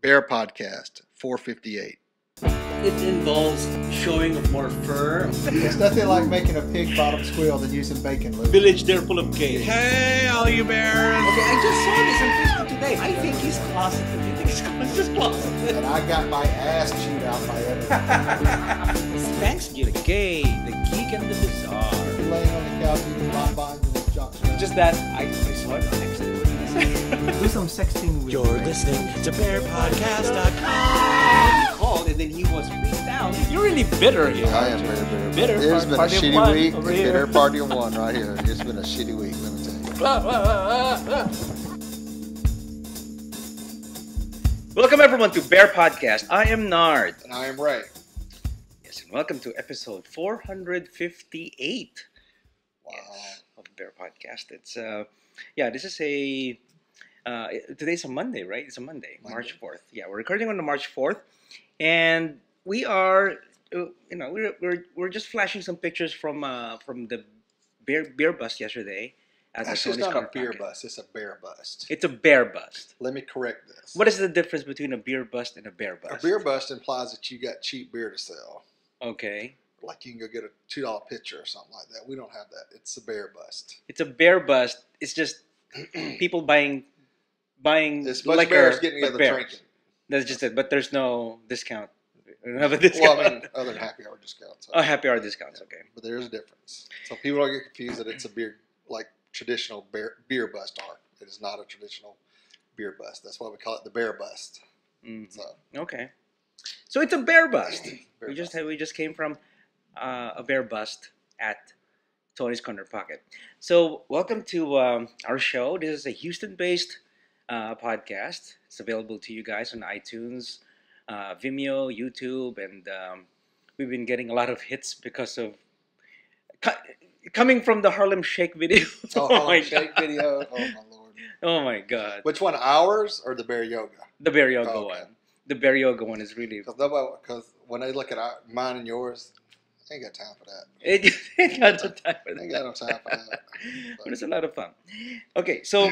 BearPodcast 458. It involves showing of more fur. It's nothing like making a pig bottom squeal than using bacon lube. Village there full of gays. Hey, all you bears! Okay, I just saw this on Facebook today. I think he's closeted. You think he's just closeted? And I got my ass chewed out by everything. Thanksgiving. Gay, the geek and the bizarre. Laying on the couch eating bonbons and his junk. Just that I saw it on Instagram. Do some sexting with You're listening to BearPodcast.com. He called and then he was freaked out. You're really bitter here. I am very bitter. Bitter. It's been a Party of shitty one week. over here. Bitter party of one right here. It's been a shitty week, let me tell you. Welcome everyone to Bear Podcast. I am Nard. And I am Ray. Yes, and welcome to episode 458. Wow. Yes, of Bear Podcast. It's this is a today's a Monday, right? It's a Monday. March 4th. Yeah, we're recording on the March 4th, and we are, we're just flashing some pictures from the beer bust yesterday. Actually, it's not a beer bust. It's a bear bust. It's a bear bust. Let me correct this. What is the difference between a beer bust and a bear bust? A beer bust implies that you got cheap beer to sell. Okay. Like you can go get a $2 pitcher or something like that. We don't have that. It's a bear bust. It's a bear bust. It's just people buying It's a bunch liquor, of bears getting but together bears. drinking. That's just it. But there's no discount. We don't have a discount. Well, I mean, other than happy hour discounts. Oh, happy hour discounts. Okay. But there is a difference. So people don't get confused that it's a beer, like traditional beer bust are. It is not a traditional beer bust. That's why we call it the bear bust. Mm-hmm. So Okay. So it's a bear bust. Bear we bust. just came from a bear bust at Tony's Corner Pocket. So welcome to our show. This is a Houston-based podcast. It's available to you guys on iTunes, Vimeo, YouTube, and we've been getting a lot of hits because of coming from the Harlem Shake video. Oh, my shake God. video. Oh my lord. Oh my God. Which one? Ours or the bear yoga? The bear yoga Oh, okay. one. The bear yoga one is really. Because when they look at mine and yours, they ain't got time for that. It got no time for They ain't that. got no time for that. But it's a lot of fun. Okay, so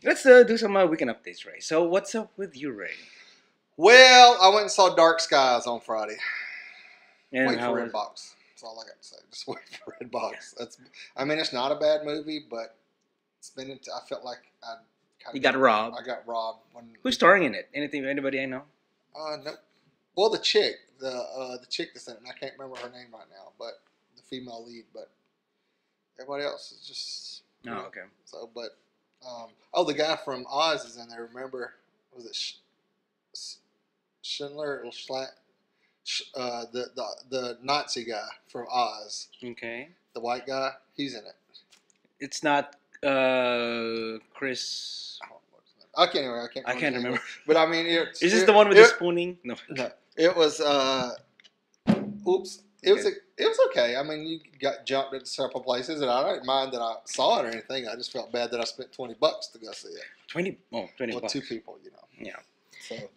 let's do some weekend updates, Ray. So what's up with you, Ray? Well, I went and saw Dark Skies on Friday. And Wait how for was- Redbox. That's all I got to say. Just wait for Redbox. It's not a bad movie, but I felt like You got robbed. I got robbed when. Who's starring in it? Anybody I know? No. Well, the chick that's in it, and I can't remember her name right now, but the female lead, but everybody else is just. Oh, okay. So, but the guy from Oz is in there. Remember, was it Schindler or the Nazi guy from Oz, Okay. the white guy? He's in it. It's not Chris. I can't remember. I can't remember. But I mean, Is this the one with the spooning? No. No, it was. Oops. It was okay. I mean, you got jumped at several places, and I don't mind that I saw it or anything. I just felt bad that I spent $20 to go see it. 20 Well, bucks. two people, Yeah. So I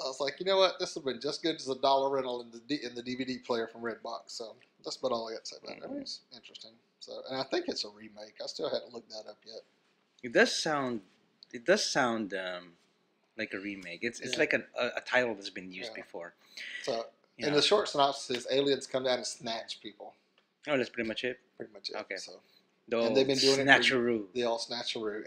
was like, you know what? This would have been just good as a dollar rental in the DVD player from Redbox. So that's about all I got to say about it. It was interesting. So, and I think it's a remake. I still haven't looked that up yet. It does sound like a remake. It's like a title that's been used before. So, Yeah. and the short synopsis is aliens come down and snatch people. Oh, that's pretty much it. Pretty much it. Okay. So And they've been doing it. Snatcheroo. The all snatcheroo,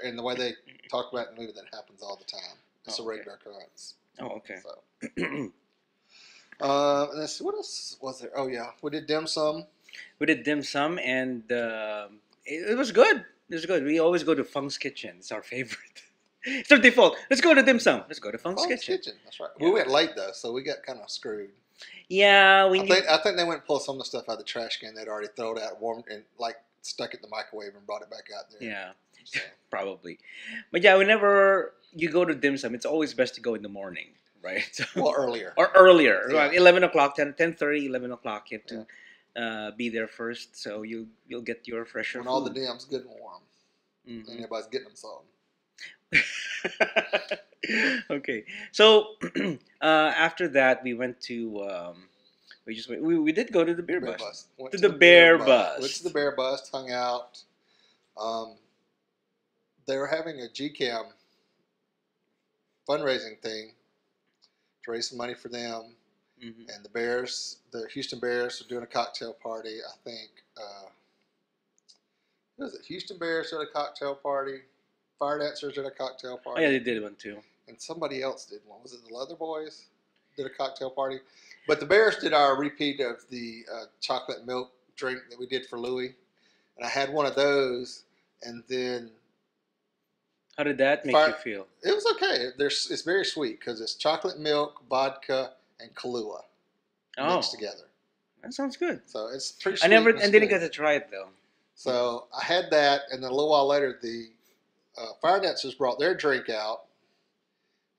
and the way they talk about it in the movie, that happens all the time. It's a regular occurrence. Oh, okay. So, and let's see, what else was there? Oh yeah, we did dim sum. We did dim sum, and it was good. It was good. We always go to Funk's Kitchen. It's our favorite. It's our default. Let's go to dim sum. Let's go to Funk's Kitchen. That's right. Yeah. We went late though, so we got kind of screwed. Yeah, I think they went and pulled some of the stuff out of the trash can they'd already thrown out, warmed, and like stuck it in the microwave and brought it back out there. Yeah, So, probably. But yeah, whenever you go to dim sum, it's always best to go in the morning, right? So, well, earlier. or earlier, Yeah. like 11 o'clock, 10:30, 11 o'clock. You have to be there first, so you'll get your fresher When food. all the dam's good and warm, and Mhm. everybody's getting them sold. Okay, so after that we went to we did go to the beer bus. Went To the bear bus. Went to the bear bus, hung out. They were having a GCAM fundraising thing to raise some money for them. Mm-hmm. And the Houston Bears, are doing a cocktail party. I think, what was it? Houston Bears did a cocktail party. Fire Dancers did a cocktail Oh party. yeah, they did one too. And somebody else did one. Was it the Leather Boys? Did a cocktail party. But the Bears did our repeat of the chocolate milk drink that we did for Louis. And I had one of those. And then How did that make Fire- you feel? it was okay. It's very sweet because it's chocolate milk, vodka, and Kahlua mixed together. That sounds good. So it's pretty I sweet. never, and and didn't good. get to try it though. So I had that, and then a little while later, the Fire Dancers brought their drink out,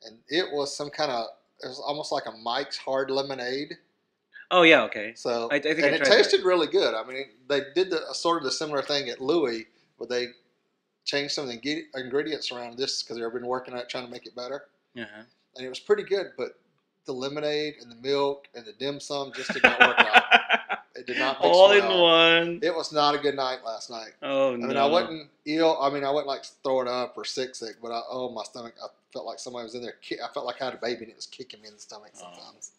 and it was it was almost like a Mike's Hard Lemonade. Oh yeah, okay. So I think and I it tried tasted really good. I mean, they did sort of the similar thing at Louis, where they changed some of the ingredients around this because they've been working on it, trying to make it better. Uh-huh. And it was pretty good, but the lemonade and the milk and the dim sum just did not work out. It did not mix All in well. one. It was not a good night last night. Oh no. I mean, I wasn't ill. I mean, I wasn't like throwing up or sick, but my stomach, I felt like somebody was in there. I felt like I had a baby and it was kicking me in the stomach sometimes.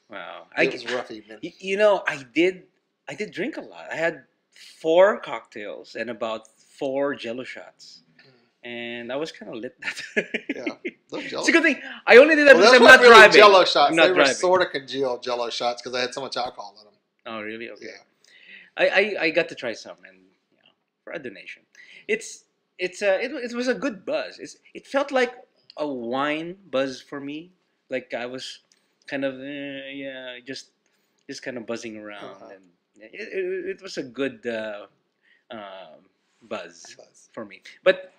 Wow. It was a rough evening. You know, I did drink a lot. I had 4 cocktails and about 4 Jello shots. And I was kind of lit that day. Yeah, those Jello. It's a good thing. I only did that because I'm not really driving. Jello shots. I'm not They were driving. sort of congealed Jello shots because they had so much alcohol in them. Oh, really? Okay. Yeah. I got to try some, and for a donation. It was a good buzz. It felt like a wine buzz for me. Like I was kind of just kind of buzzing around, and it was a good buzz for me. But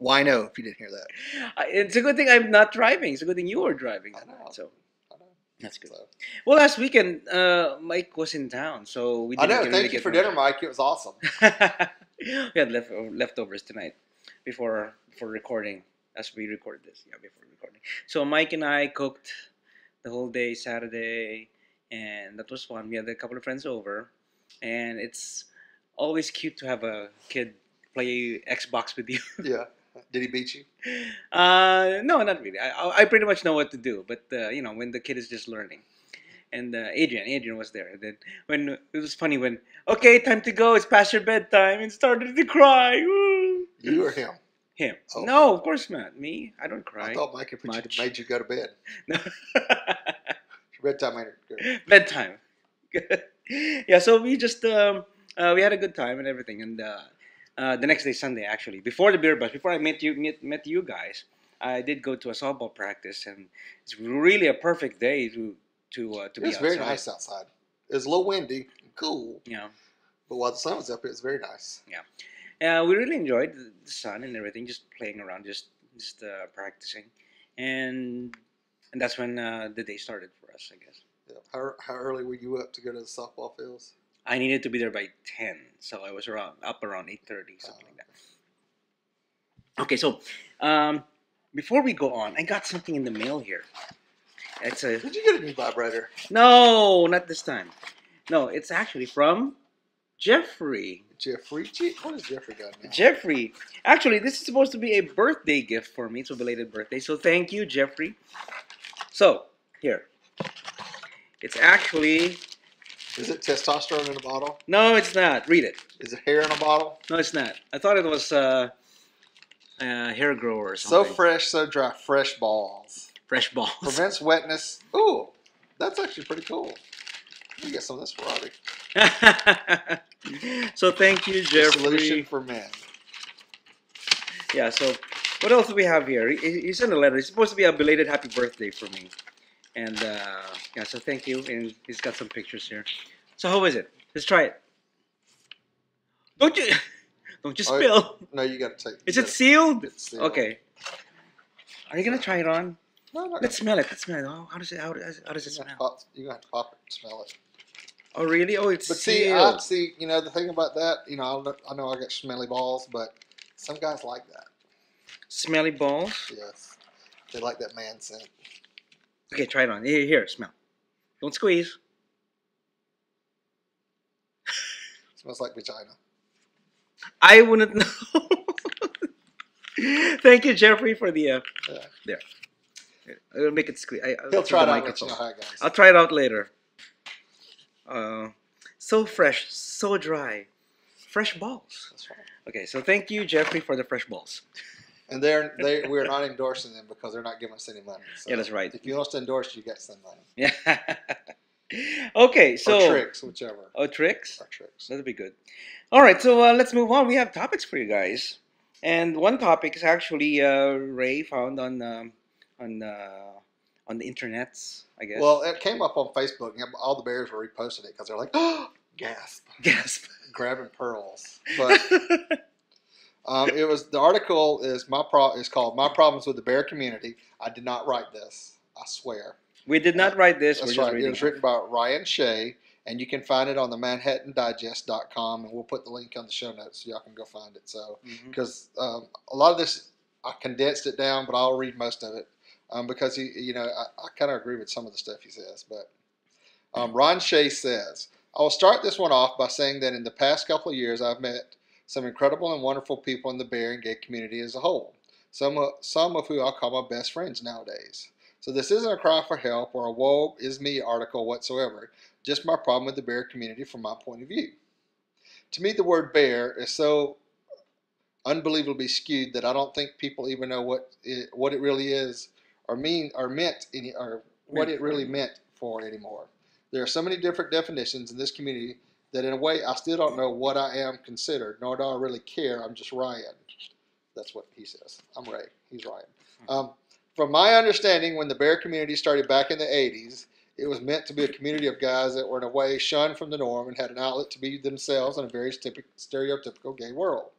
Wino, if you didn't hear that. it's a good thing I'm not driving. It's a good thing you were driving. I know. So that's good. So. Well, last weekend Mike was in town, so we I didn't know. really Thank you get for much. dinner, Mike. It was awesome. We had leftovers tonight before recording. As we recorded this, before recording. So Mike and I cooked the whole day Saturday, and that was fun. We had a couple of friends over, and it's always cute to have a kid play Xbox with you. Yeah. Did he beat you? No, not really. I pretty much know what to do, but when the kid is just learning. And Adrian was there. And then when it was funny when time to go. It's past your bedtime, and started to cry. Woo. You or him? Him. Oh. No, of course not. Me. I don't cry. I thought Mike had made you go to bed. No. Your bedtime ain't good. Bedtime. Yeah. So we just we had a good time and everything, and the next day, Sunday, actually, before the beer bus, before I met you guys, I did go to a softball practice, and it's really a perfect day to be outside. It was very nice outside. It was a little windy and cool. Yeah. But while the sun was up, it was very nice. Yeah. We really enjoyed the sun and everything, just playing around, just practicing, and that's when the day started for us, I guess. Yeah. How early were you up to go to the softball fields? I needed to be there by 10, so I was up around 8:30, something like that. Okay, so before we go on, I got something in the mail here. Did you get a new vibrator? No, not this time. No, it's actually from Jeffrey. Jeffrey? What has Jeffrey got now? Jeffrey. Actually, this is supposed to be a birthday gift for me. It's a belated birthday. So thank you, Jeffrey. So, here. It's actually... Is it testosterone in a bottle? No, it's not. Read it. Is it hair in a bottle? No, it's not. I thought it was hair grower or So something. fresh, so dry. Fresh balls. Fresh balls. Prevents wetness. Ooh, that's actually pretty cool. Let me get some of this variety. So thank you, Jeffrey. Solution for men. Yeah, so what else do we have here? He sent a letter. It's supposed to be a belated happy birthday for me. And so thank you. And he's got some pictures here. So how is it? Let's try it. Don't you spill. No, you got to take. Is it sealed? It's sealed. Okay. Are you gonna try it on? No, no. Let's smell it. Oh, how does it smell? You got to pop it and smell it. Oh really? Oh, it's But sealed. see, the thing about that, I know I got smelly balls, but some guys like that. Smelly balls. Yes, they like that man scent. Okay, try it on. Here, smell. Don't squeeze. Smells like vagina. I wouldn't know. Thank you, Jeffrey, for the Yeah. there. I'll make it squeak. He'll try it out. Let you know how it goes. I'll try it out later. So fresh, so dry, fresh balls. That's right. Okay, so thank you, Jeffrey, for the fresh balls. And we're not endorsing them because they're not giving us any money. So Yeah, that's right. If you want us to endorse, you get some money. Yeah. Okay, so or tricks, whichever. Oh, tricks. Or tricks. That'd be good. All right, so let's move on. We have topics for you guys, and one topic is actually Ray found on the internets, I guess. Well, it came up on Facebook, and all the bears were reposting it because they're like, "Oh, gasp, grabbing pearls." But it was the article is called "My Problems with the Bear Community." I did not write this. I swear. We did not write this. That's We're right. just reading It was written by Ryan Shea, and you can find it on the ManhattanDigest.com, and we'll put the link on the show notes so y'all can go find it. So, because a lot of this, I condensed it down, but I'll read most of it because I kind of agree with some of the stuff he says. But Ron Shea says, I will start this one off by saying that in the past couple of years, I've met some incredible and wonderful people in the bear and gay community as a whole. Some of who I'll call my best friends nowadays. So this isn't a cry for help or a woe is me article whatsoever, just my problem with the bear community from my point of view. To me, the word bear is so unbelievably skewed that I don't think people even know what it really is or what it really meant for anymore. There are so many different definitions in this community that in a way I still don't know what I am considered, nor do I really care. I'm just Ryan. That's what he says. I'm Ray. He's Ryan. From my understanding, when the bear community started back in the 80s, it was meant to be a community of guys that were in a way shunned from the norm and had an outlet to be themselves in a very stereotypical gay world.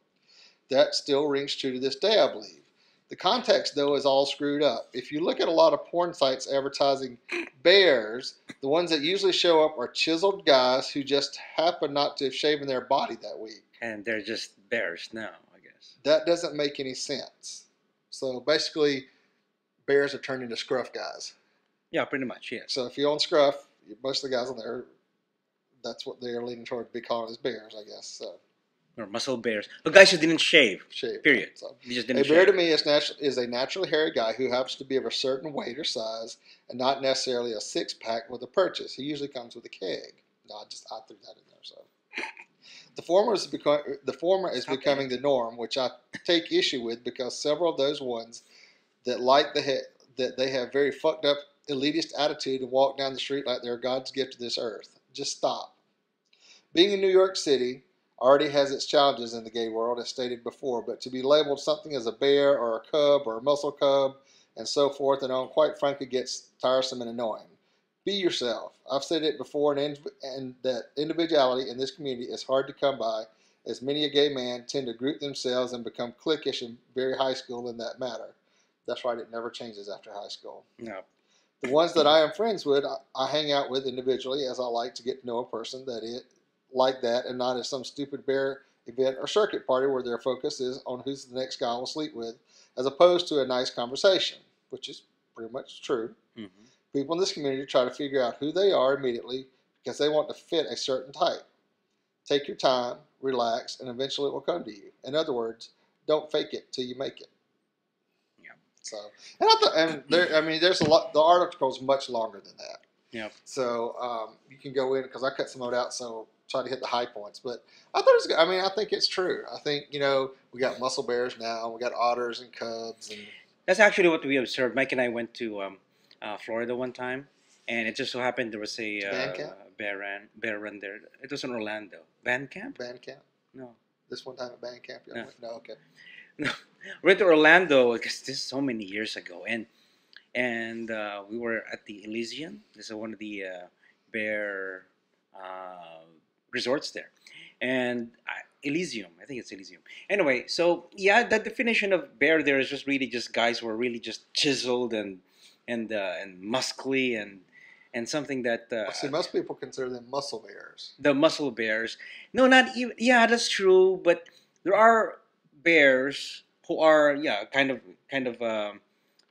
That still rings true to this day, I believe. The context, though, is all screwed up. If you look at a lot of porn sites advertising bears, the ones that usually show up are chiseled guys who just happen not to have shaven their body that week. And they're just bears now, I guess. That doesn't make any sense. So basically, bears are turned into scruff guys. Yeah, pretty much, yes. So if you own scruff, most of the guys on there, that's what they're leaning toward to be called as bears, I guess. So. Or muscle bears. But guys who didn't shave. Period. So, you just didn't a bear shave. to me is a naturally hairy guy who happens to be of a certain weight or size and not necessarily a six-pack with a purchase. He usually comes with a keg. No, I threw that in there. So the former is becoming the norm, which I take issue with because several of those ones that that they have very fucked up elitist attitude and walk down the street like they're God's gift to this earth. Just stop. Being in New York City already has its challenges in the gay world, as stated before, but to be labeled something as a bear or a cub or a muscle cub and so forth and on, quite frankly, gets tiresome and annoying. Be yourself. I've said it before, and that individuality in this community is hard to come by, as many a gay man tend to group themselves and become cliquish in very high school in that matter. That's right, it never changes after high school. No. The ones that I am friends with, I hang out with individually, as I like to get to know a person like that, and not as some stupid bear event or circuit party where their focus is on who's the next guy I will sleep with, as opposed to a nice conversation, which is pretty much true. Mm-hmm. People in this community try to figure out who they are immediately because they want to fit a certain type. Take your time, relax, and eventually it will come to you. In other words, don't fake it till you make it. Yeah. So, there's a lot. The article is much longer than that. Yeah. So you can go in because I cut some of it out, so try to hit the high points. But I thought it was good. I think it's true. I think we got muscle bears now, we got otters and cubs, and that's actually what we observed. Mike and I went to Florida one time, and it just so happened there was a bear run there. It was in Orlando. Band camp? No. This one time at band camp? No. No, okay. No. We went to Orlando because this is so many years ago, and we were at the Elysian. This is one of the bear resorts there, and Elysium. I think it's Elysium. Anyway, so yeah, the definition of bear there is just really just guys who are really just chiseled and muscly and something that. See, most people consider them muscle bears. The muscle bears. No, not even. Yeah, that's true. But there are bears who are kind of.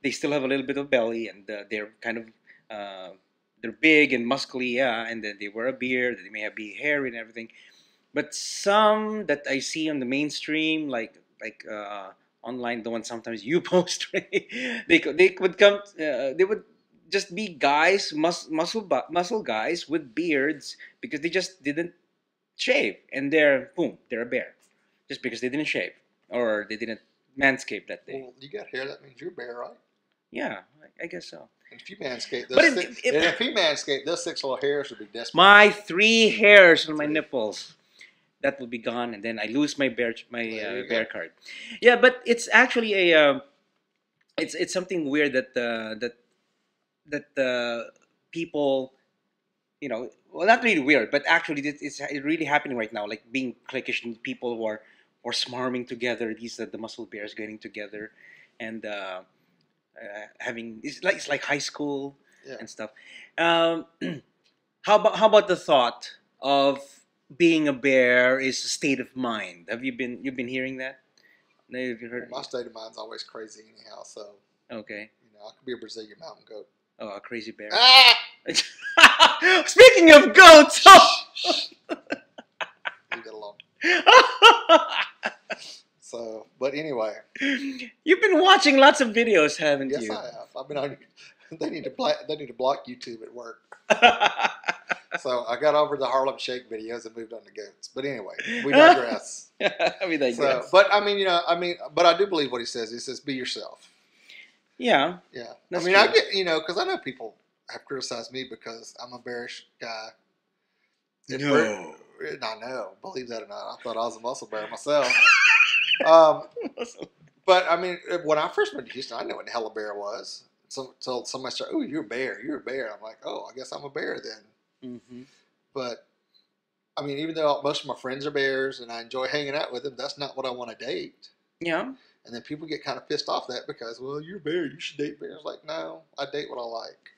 They still have a little bit of belly, and they're kind of they're big and muscly, and then they wear a beard. They may have big hair and everything. But some that I see on the mainstream, like online, the one sometimes you post, Ray, they would come. They would just be guys, muscle guys with beards because they just didn't shave, and they're a bear, just because they didn't shave or they didn't manscape that day. Well, you got hair. That means you're a bear, right? Yeah, I guess so. And if you manscape, But and if he manscaped, those 6 little hairs would be desperate. my 3 hairs on my nipples, that will be gone, and then I lose my bear card. Yeah, but it's actually it's something weird that people, well, not really weird, but actually it's really happening right now, like being cliquish and people who are smarming together. These are the muscle bears getting together and having it's like high school and stuff. How about the thought of being a bear is a state of mind? You've been hearing that? No, have you heard? My state of mind's always crazy anyhow, so Okay. I could be a Brazilian mountain goat. Oh, a crazy bear. Ah! Speaking of goats, Leave it alone. So, but anyway. You've been watching lots of videos, haven't Yes, you? I have. I've been on. They need to block YouTube at work. So I got over the Harlem Shake videos and moved on to goats. But anyway, we digress. We digress. So, but but I do believe what he says. He says, "Be yourself." Yeah. Yeah. That's I true. I get because I know people have criticized me because I'm a bearish guy. No. I know. Believe that or not, I thought I was a muscle bear myself. But I mean, when I first went to Houston, I didn't know what the hell a bear was. So somebody said, "Oh, you're a bear. You're a bear." I'm like, "Oh, I guess I'm a bear then." Mm-hmm. But I mean, even though most of my friends are bears and I enjoy hanging out with them, that's not what I want to date. Yeah. And then people get kind of pissed off that because, well, you're a bear, you should date bears. Like, no, I date what I like.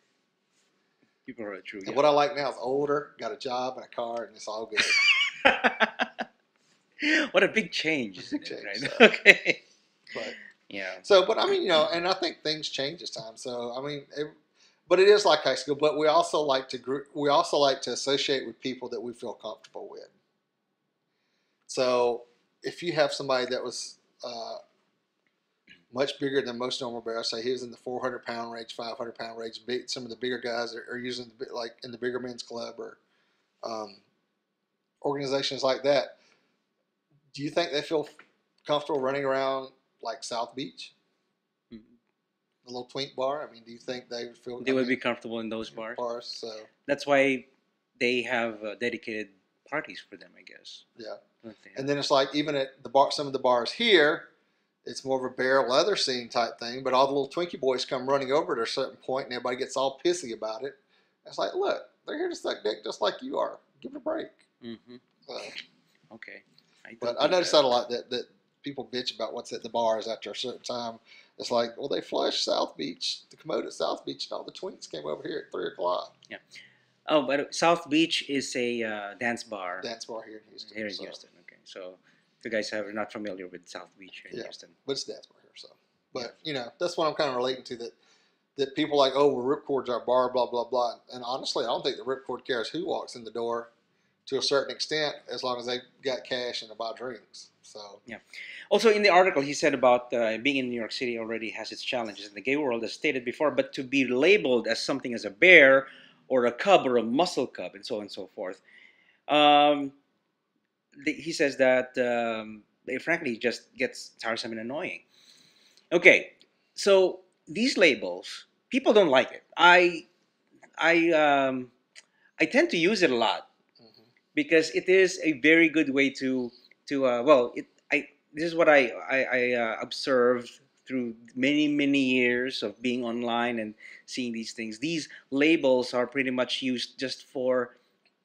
People are true. And Yeah. what I like now is older, got a job and a car, and it's all good. What a big change, It's a isn't big it? change, Right? so. Okay. But Yeah. so, but I mean, and I think things change as time. So, I mean, but it is like high school. But we also like to associate with people that we feel comfortable with. So, if you have somebody that was much bigger than most normal bears, say he was in the 400-pound range, 500-pound range, some of the bigger guys are using like in the bigger men's club or organizations like that. Do you think they feel comfortable running around like South Beach? The little twink bar. I mean, do you think they would feel? They would be comfortable in those bars. So That's why they have dedicated parties for them, I guess. yeah. Don't they? And then it's like even at the bar, some of the bars here, it's more of a bear leather scene type thing. But all the little Twinkie boys come running over at a certain point, and everybody gets all pissy about it. It's like, look, they're here to suck dick just like you are. Give it a break. Mm-hmm. So, Okay. but I noticed that a lot. That people bitch about what's at the bars after a certain time. It's like, well, they flushed South Beach, the commode at South Beach, and all the twinks came over here at 3 o'clock. Yeah. Oh, but South Beach is a dance bar. Dance bar here in Houston. Here in Houston. Okay. So if you guys are not familiar with South Beach here in Houston. But it's a dance bar here. So, but that's what I'm kind of relating to. That people like, oh, well, Ripcord's our bar, blah blah blah. And honestly, I don't think the Ripcord cares who walks in the door, to a certain extent, as long as they got cash and to buy drinks. So yeah. Also, in the article, he said about being in New York City already has its challenges in the gay world, as stated before. But to be labeled as something as a bear or a cub or a muscle cub and so on and so forth, he says that it frankly just gets tiresome and annoying. Okay, so these labels, people don't like it. I tend to use it a lot because it is a very good way to this is what I observed through many years of being online and seeing these things. These labels are pretty much used just for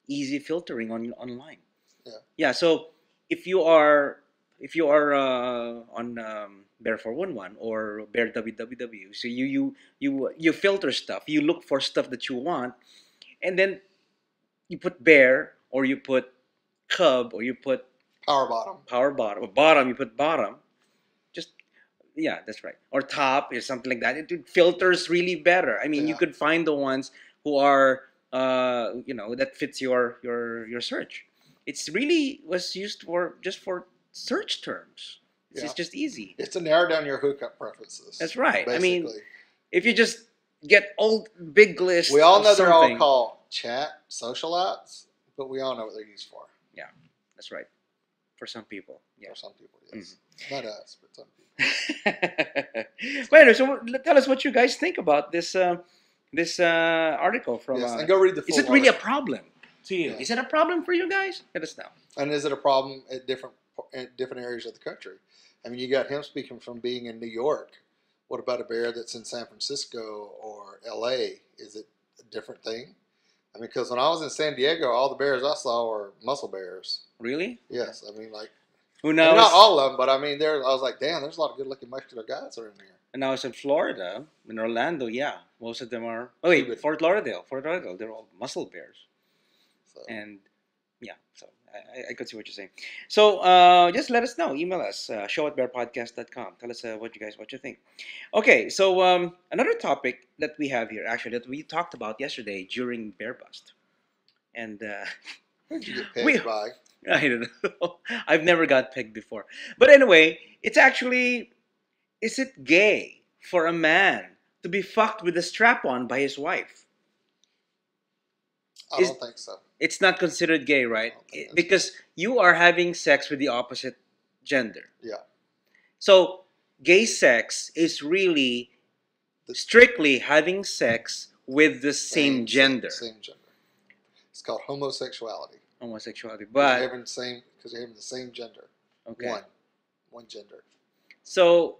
easy filtering online. Yeah. So if you are on Bear 411 or Bear WWW, so you filter stuff. You look for stuff that you want, and then you put bear or you put cub or you put power bottom, or bottom. You put bottom. Just yeah, that's right. Or top or something like that. It filters really better. I mean, you could find the ones who are that fits your search. It's really was used for just for search terms. It's just easy. It's to narrow down your hookup preferences. That's right. Basically. I mean, if you just get old big list, we all know they're all something. called chat social apps, but we all know what they're used for. Yeah, that's right. For some people, yeah. For some people, yes. Not us, but some people. But anyway, so tell us what you guys think about this article from. Yes, and go read the full Is it really a article. problem to you? Yeah. Is it a problem for you guys? Let us know. And is it a problem at different areas of the country? I mean, you got him speaking from being in New York. What about a bear that's in San Francisco or L.A.? Is it a different thing? I mean, because when I was in San Diego, all the bears I saw were muscle bears. Really? Yes, I mean, like, who knows? not all of them, but I mean, I was like, damn, there's a lot of good-looking muscular guys that are in here. And now it's in Florida, in Orlando. Yeah, most of them are. Oh wait, Fort Lauderdale, they're all muscle bears. So. And yeah, so I could see what you're saying. So just let us know. Email us, show@bearpodcast.com. Tell us what you think. Okay, so another topic that we have here, actually, that we talked about yesterday during Bear Bust. And who did you get pegged by? I don't know. I've never got pegged before. But anyway, it's actually, is it gay for a man to be fucked with a strap-on by his wife? I don't think so. It's not considered gay, right? Because you are having sex with the opposite gender. Yeah. So gay sex is really strictly having sex with the same gender. Same gender. It's called homosexuality. Homosexuality, because but you're having the same gender. Okay. One gender. So,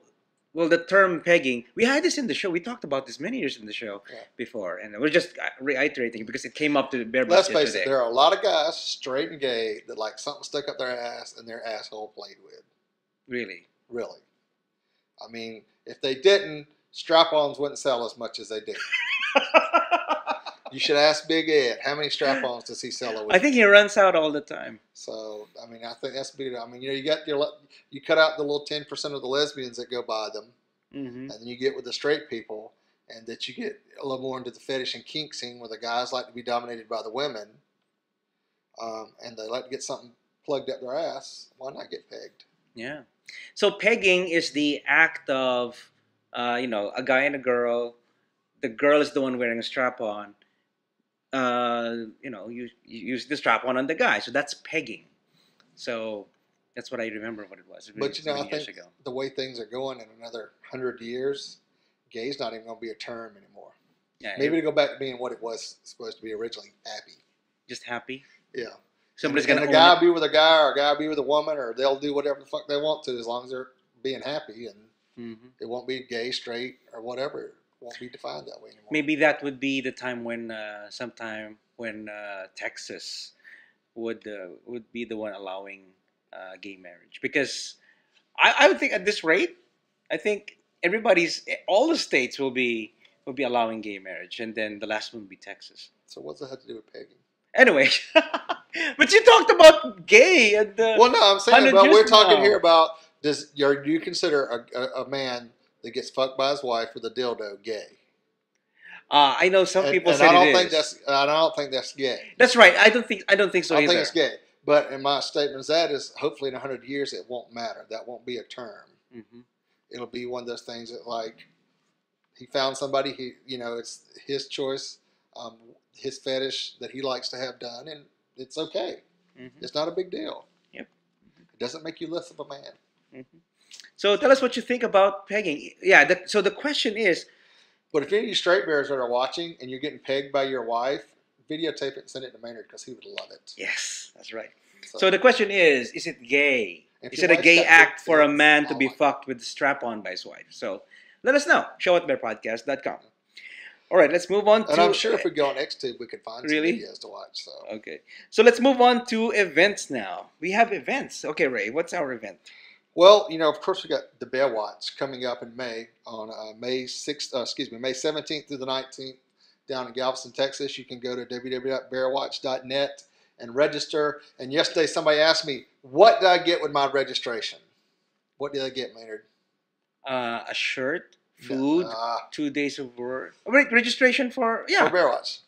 well, the term pegging, we had this in the show. We talked about this many years in the show before, and we're just reiterating because it came up to the Bear Bust Let's face today. it, there are a lot of guys, straight and gay, that like something stuck up their ass and their asshole played with. Really? Really. I mean, if they didn't, strap-ons wouldn't sell as much as they do. You should ask Big Ed, how many strap-ons does he sell a week? I think he runs out all the time. So, I mean, I think that's big. I mean, you got you cut out the little 10% of the lesbians that go by them, and then you get with the straight people, and that you get a little more into the fetish and kink scene where the guys like to be dominated by the women, and they like to get something plugged up their ass. Why not get pegged? Yeah. So pegging is the act of, a guy and a girl. The girl is the one wearing a strap-on. You use the strap-on on the guy. So that's pegging. So that's what I remember what it was. But I think the way things are going in another 100 years, gay's not even going to be a term anymore. Yeah, maybe to go back to being what it was supposed to be originally, happy. Just happy? Yeah. Somebody's going to a guy be with a guy or a guy be with a woman, or they'll do whatever the fuck they want to as long as they're being happy, and it won't be gay, straight, or whatever. Won't be defined that way anymore. Maybe that would be the time when Texas would be the one allowing gay marriage, because I would think at this rate, I think all the states will be allowing gay marriage, and then the last one would be Texas. So what's that have to do with pegging? Anyway, but you talked about gay and well, no, I'm saying about we're talking here about do you consider a man that gets fucked by his wife with a dildo gay? I know some people say I don't think that's gay. That's right. I don't think so either. I don't think it's gay. But in my statement is hopefully in 100 years it won't matter. That won't be a term. It'll be one of those things that like he found somebody it's his choice, his fetish that he likes to have done, and it's okay. It's not a big deal. Yep. It doesn't make you less of a man. So tell us what you think about pegging. Yeah. So the question is. But if any of you straight bears that are watching and you're getting pegged by your wife, videotape it and send it to Maynard because he would love it. Yes, that's right. So the question is it gay? Is it a gay got act for a things, man to be fucked with the strap-on by his wife? So let us know. show@bearpodcast.com. All right, let's move on to... And I'm sure if we go on XTube, we could find some Really? videos to watch. So Okay. So let's move on to events now. We have events. Okay, Ray, what's our event? Well, of course, we got the Bear Watch coming up in May on May 17th through the 19th down in Galveston, Texas. You can go to www.bearwatch.net and register. And yesterday, somebody asked me, what did I get with my registration? What did I get, Maynard? A shirt, food, 2 days of work. Wait, registration for Bear Watch.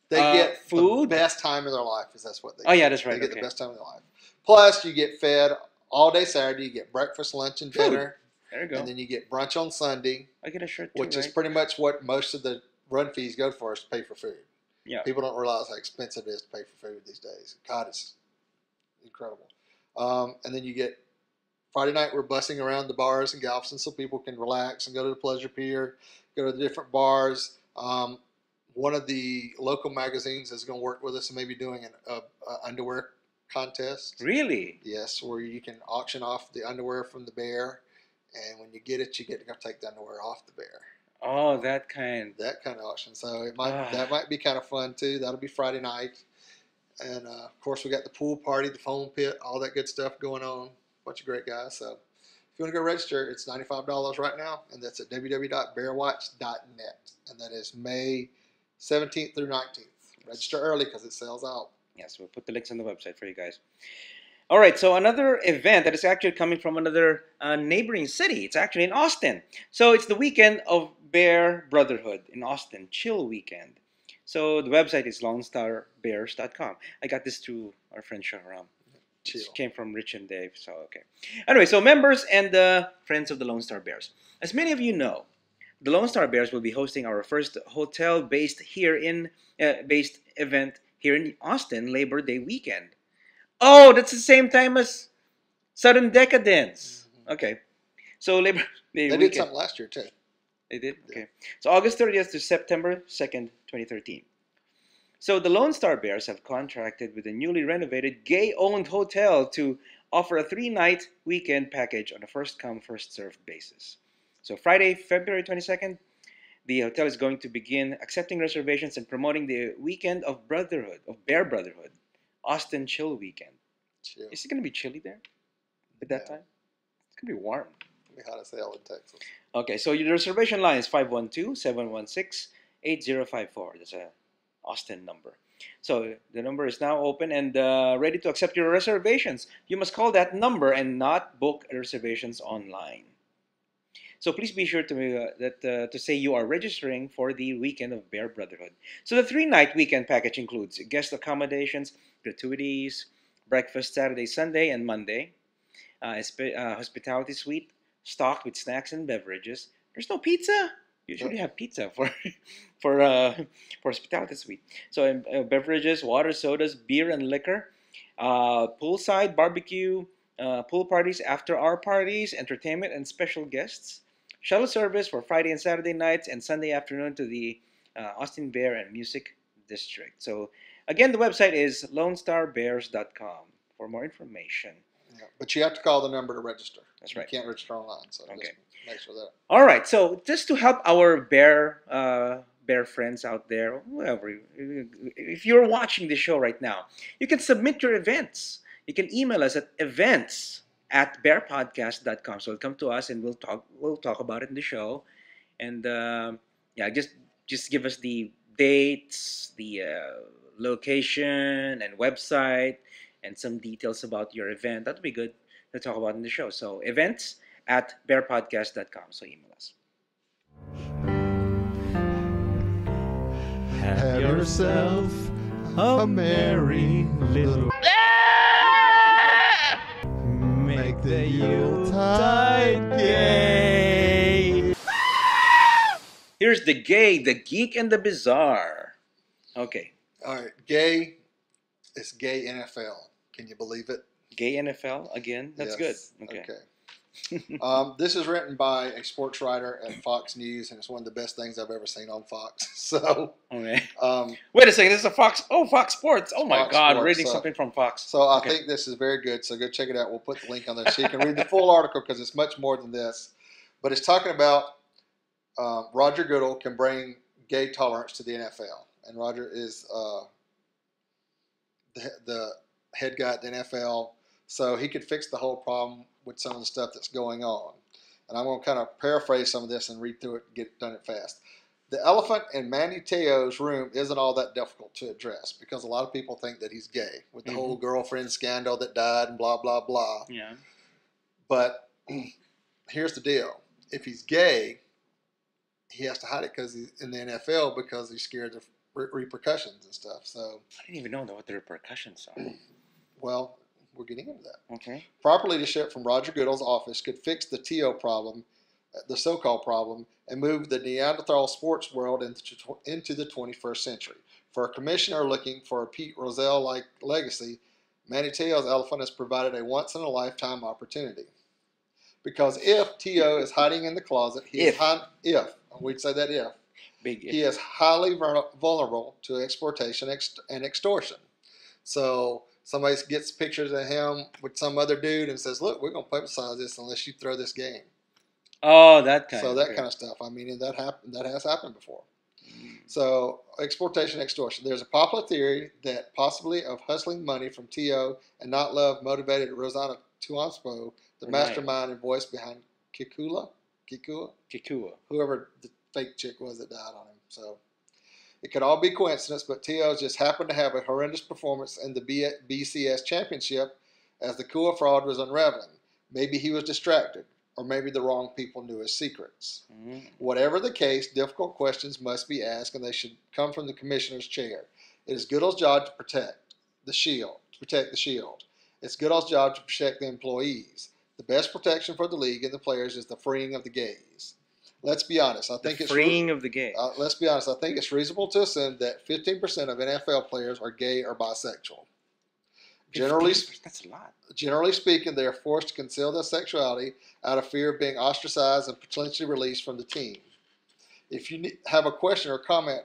They get food, the best time of their life. That's what they get. Oh yeah, that's right. They get the best time of their life. Plus, you get fed all day Saturday. You get breakfast, lunch, and Food. dinner. There you go. And then you get brunch on Sunday. I get a shirt too, Which is right? pretty much what most of the run fees go for, is to pay for food. Yeah. People don't realize how expensive it is to pay for food these days. God, it's incredible. And then you get Friday night, we're bussing around the bars in Galveston so people can relax and go to the Pleasure Pier, go to the different bars. One of the local magazines is going to work with us and maybe doing an underwear contest. Really? Yes, where you can auction off the underwear from the bear. And when you get it, you get to go take the underwear off the bear. Oh, that kind. That kind of auction. So that might be kind of fun too. That'll be Friday night. And of course, we got the pool party, the foam pit, all that good stuff going on. Bunch of great guys. So if you want to go register, it's $95 right now, and that's at www.bearwatch.net. And that is May 17th through 19th. Register early because it sells out. Yes, we'll put the links on the website for you guys. All right, so another event that is actually coming from another neighboring city. It's actually in Austin. So it's the weekend of Bear Brotherhood in Austin, Chill Weekend. So the website is LoneStarBears.com. I got this through our friend Shahram. Chill. It came from Rich and Dave, so okay. Anyway, so members and friends of the Lone Star Bears. As many of you know, the Lone Star Bears will be hosting our first hotel-based event here in Austin, Labor Day weekend. Oh, that's the same time as Sudden Decadence. Mm-hmm. Okay. So Labor Day They weekend. did something last year too. They did? Okay. Yeah. So August 30th to September 2nd, 2013. So the Lone Star Bears have contracted with a newly renovated gay-owned hotel to offer a 3-night weekend package on a first-come, first-served basis. So Friday, February 22nd, the hotel is going to begin accepting reservations and promoting the weekend of Brotherhood, of Bear Brotherhood. Austin Chill Weekend. Chill. Is it going to be chilly there at that time? It's going to be warm. It'll be hot as hell in Texas. Okay, so your reservation line is 512-716-8054. That's a Austin number. So the number is now open and ready to accept your reservations. You must call that number and not book reservations online. So please be sure to say you are registering for the weekend of Bear Brotherhood. So the 3-night weekend package includes guest accommodations, gratuities, breakfast Saturday, Sunday, and Monday, hospitality suite stocked with snacks and beverages. There's no pizza. Usually have pizza for hospitality suite. So beverages, water, sodas, beer, and liquor, poolside barbecue, pool parties, after-hour parties, entertainment, and special guests. Shuttle service for Friday and Saturday nights and Sunday afternoon to the Austin Bear and Music District. So again, the website is LoneStarBears.com for more information. Yeah. But you have to call the number to register. That's right. You can't register online, so Okay. just make sure that. All right. So just to help our bear friends out there, whoever, if you're watching the show right now, you can submit your events. You can email us at events@BearPodcast.com. So come to us and we'll talk about it in the show. And just give us the dates, the location and website, and some details about your event. That'll be good to talk about in the show. So events@BearPodcast.com. So email us. Have yourself a merry little. Make the Yuletide gay. Here's the gay, the geek, and the bizarre. Okay. All right, gay. It's gay NFL. Can you believe it? Gay NFL again? That's Yes. good. Okay. This is written by a sports writer at Fox News, and it's one of the best things I've ever seen on Fox. So, Okay. um, Wait a second. This is a Fox. Oh, Fox Sports. Oh my Fox God. Sports, Reading so- something from Fox. so I Okay. think this is very good. So go check it out. We'll put the link on there so you can read the full article because it's much more than this. But it's talking about Roger Goodell can bring gay tolerance to the NFL, and Roger is the head guy at the NFL, so he could fix the whole problem with some of the stuff that's going on. And I'm going to kind of paraphrase some of this and read through it and get done it fast. The elephant in Manny Te'o's room isn't all that difficult to address because a lot of people think that he's gay with the whole girlfriend scandal that died and blah, blah, blah. Yeah. But here's the deal. If he's gay, he has to hide it because he's in the NFL because he's scared of repercussions and stuff. So, I didn't even know what the repercussions are. well, We're getting into that. Okay. Proper leadership from Roger Goodell's office could fix the TO problem, the so-called problem, and move the Neanderthal sports world into the 21st century. For a commissioner looking for a Pete Rozelle-like legacy, Manny Te'o's elephant has provided a once-in-a-lifetime opportunity. Because if T.O. is hiding in the closet, we'd say that if, Big if. he is highly vulnerable to exploitation and extortion. So somebody gets pictures of him with some other dude and says, look, we're going to publicize this unless you throw this game. Oh, that kind. So of that thing. kind of stuff. I mean, that has happened before. So exploitation, extortion. There's a popular theory that possibly of hustling money from T.O. and not love motivated Rosanna Tuanspo, the mastermind and voice behind Kikua, whoever the fake chick was that died on him. So it could all be coincidence, but T.O. just happened to have a horrendous performance in the BCS championship as the Kua fraud was unraveling. Maybe he was distracted, or maybe the wrong people knew his secrets. Whatever the case, difficult questions must be asked, and they should come from the commissioner's chair. It is Goodell's job to protect the shield. It's Goodell's job to protect the employees. The best protection for the league and the players is the freeing of the gays. Let's be honest. Freeing of the gay. Let's be honest. I think it's reasonable to assume that 15% of NFL players are gay or bisexual. That's a lot. Generally speaking, they are forced to conceal their sexuality out of fear of being ostracized and potentially released from the team. If you have a question or comment,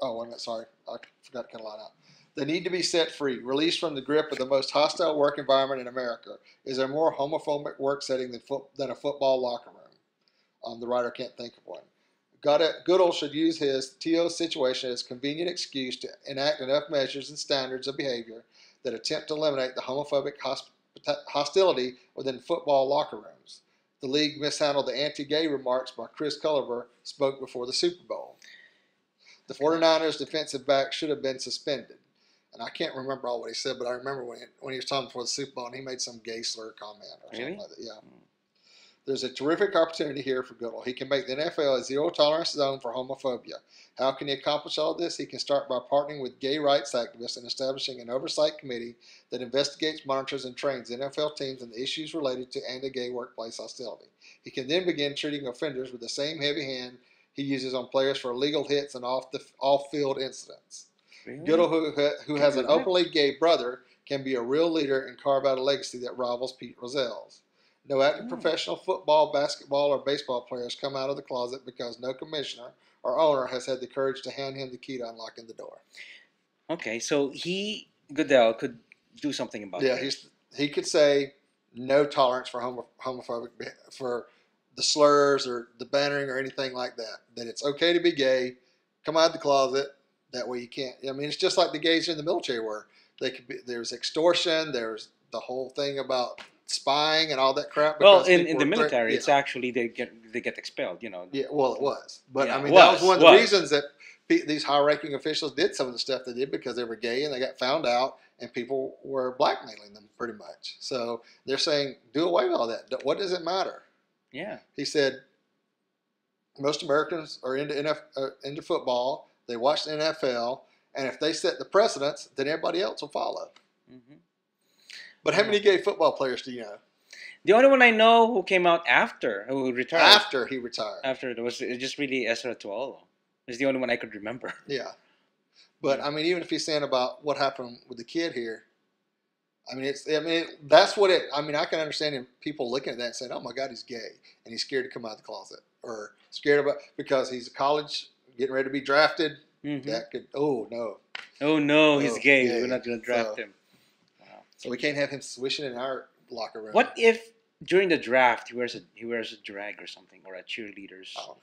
I forgot to cut a line out. They need to be set free, released from the grip of the most hostile work environment in America. Is there a more homophobic work setting than a football locker room? The writer can't think of one. Goodell should use his TO situation as a convenient excuse to enact enough measures and standards of behavior that attempt to eliminate the homophobic hostility within football locker rooms. The league mishandled the anti-gay remarks by Chris Culliver spoke before the Super Bowl. The 49ers defensive back should have been suspended. And I can't remember all what he said, but I remember when he was talking before the Super Bowl and he made some gay slur comment or something like that. Yeah. There's a terrific opportunity here for Goodell. He can make the NFL a zero-tolerance zone for homophobia. How can he accomplish all this? He can start by partnering with gay rights activists and establishing an oversight committee that investigates, monitors, and trains NFL teams on the issues related to anti-gay workplace hostility. He can then begin treating offenders with the same heavy hand he uses on players for illegal hits and off-field incidents. Really? Goodell, who has an openly gay brother, can be a real leader and carve out a legacy that rivals Pete Rozelle's. No active professional football, basketball, or baseball players come out of the closet because no commissioner or owner has had the courage to hand him the key to unlocking the door. Okay, so Goodell could do something about that. Yeah, he could say no tolerance for homophobic, for the slurs or the bannering or anything like that. That it's okay to be gay, come out of the closet. That way you can't. I mean, it's just like the gays in the military were. There's extortion. There's the whole thing about spying and all that crap. Well, in the military, it's actually they get expelled. Yeah, well, it was, but Yeah, I mean that was one of the reasons that these high-ranking officials did some of the stuff they did because they were gay and they got found out and people were blackmailing them pretty much. So they're saying, do away with all that. What does it matter? Yeah. He said, most Americans are into football. They watch the NFL, and if they set the precedents, then everybody else will follow. Mm-hmm. But how many gay football players do you know? The only one I know who came out who retired. After he retired. After it was just really Ezra Tuolo. It's the only one I could remember. Yeah. But, I mean, even if he's saying about what happened with the kid here, I mean, that's what I can understand people looking at that and saying, oh, my God, he's gay, and he's scared to come out of the closet, or scared because he's a college, getting ready to be drafted. Mm-hmm. That could, oh, no, he's gay. We're not going to draft him. Wow. So we can't have him swishing in our locker room. What if during the draft he wears a drag or something, or a cheerleader's? I don't